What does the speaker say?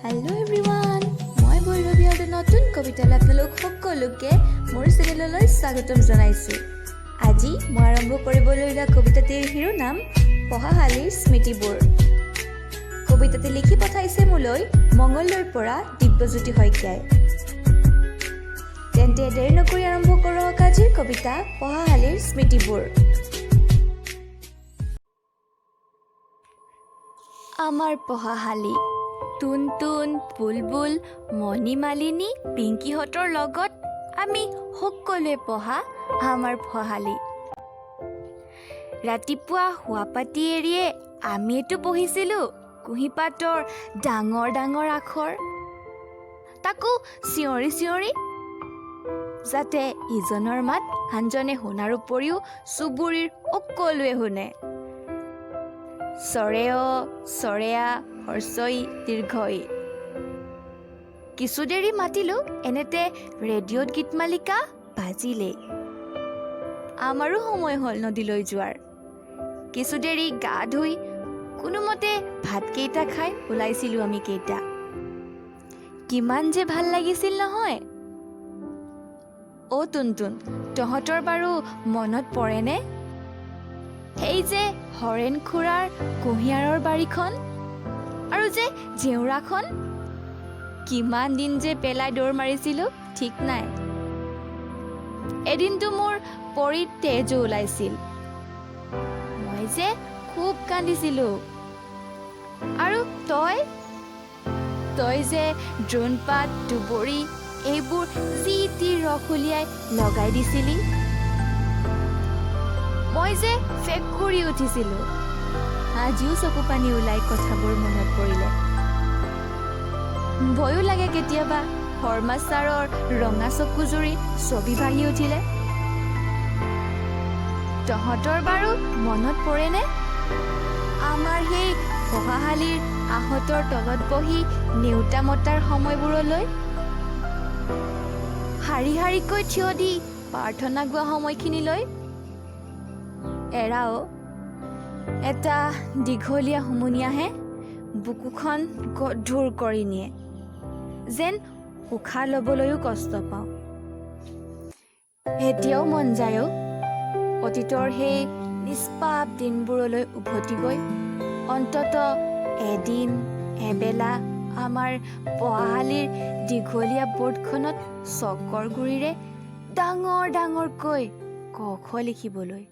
Hello' everyone, মই বৈৰৱী আৰু নতুন কবিতালৈ আপোনালোক সকলোকে মোৰ চেনেললৈ স্বাগতম জনাইছোঁ। আজি মই আৰম্ভ কৰিবলৈ ওলোৱা কবিতাটিৰ শিৰোনাম পঢ়াশালীৰ স্মৃতিবোৰ। কবিতাটি লিখি পঠাইছে মোলৈ মঙলদৈৰ পৰা দিব্যজ্যোতি শইকীয়াই। তেন্তে দেৰি নকৰি আৰম্ভ কৰক আজিৰ কবিতা পঢ়াশালীৰ স্মৃতিবোৰ। আমাৰ পঢ়াশালী টুনটুন, বুলবুল, মণিমালিনী, পিংকিহঁতৰ লগত আমি সকলোৱে পঢ়া আমাৰ পঢ়াশালী। ৰাতিপুৱা শোৱাপাতি এৰিয়ে আমিতো পঢ়িছিলোঁ কুঁহিপাতৰ ডাঙৰ ডাঙৰ আখৰ, তাকো চিঞৰি চিঞৰি, যাতে ইজনৰ মাত আনজনে শুনাৰ উপৰিও চুবুৰীৰ সকলোৱে শুনে। চৰেঅ, চৰেয়া, হৰ্ষই, দীৰ্ঘই। কিছু দেৰি মাতিলোঁ, এনেতে ৰেডিঅ'ত গীতমালিকা বাজিলেই। আমাৰো সময় হ'ল নদীলৈ যোৱাৰ। কিছু দেৰি গা ধুই কোনোমতে ভাতকেইটা খাই ওলাইছিলোঁ আমি কেইটা। কিমান যে ভাল লাগিছিল নহয়। অ' টুনটুন, তহঁতৰ বাৰু মনত পৰেনে সেই যে হৰেণ খুৰাৰ কুঁহিয়াৰৰ বাৰীখন আৰু যে জেউৰাখন? কিমান দিন যে পেলাই দৌৰ মাৰিছিলোঁ ঠিক নাই। এদিনটো মোৰ পৰীত তেজো ওলাইছিল। মই যে খুব কান্দিছিলোঁ। আৰু তই যে দ্ৰোণপাত, দুবৰি এইবোৰ যি টি ৰস উলিয়াই লগাই দিছিলি। মই যে ফেক কৰি উঠিছিলোঁ। আজিও চকু পানী ওলাই কথাবোৰ মনত পৰিলে। ভয়ো লাগে কেতিয়াবা শৰ্মা ছাৰৰ ৰঙা চকুজুৰি ছবি ভাঙি উঠিলে। তহঁতৰ বাৰু মনত পৰেনে আমাৰ সেই পঢ়াশালীৰ আহঁতৰ তলত বহি নেওতা মতাৰ সময়বোৰলৈ? শাৰী শাৰীকৈ থিয় দি প্ৰাৰ্থনা গোৱা সময়খিনিলৈ? এৰাও এটা দীঘলীয়া হুমুনিয়াহে বুকুখন গধুৰ কৰি নিয়ে, যেন উশাহ ল'বলৈও কষ্ট পাওঁ। এতিয়াও মন যায় অতীতৰ সেই নিষ্পাপ দিনবোৰলৈ উভতি গৈ অন্তত এদিন এবেলা আমাৰ পঢ়াশালীৰ দীঘলীয়া বৰ্ডখনত চকৰ গুৰিৰে ডাঙৰ ডাঙৰকৈ ক খ লিখিবলৈ।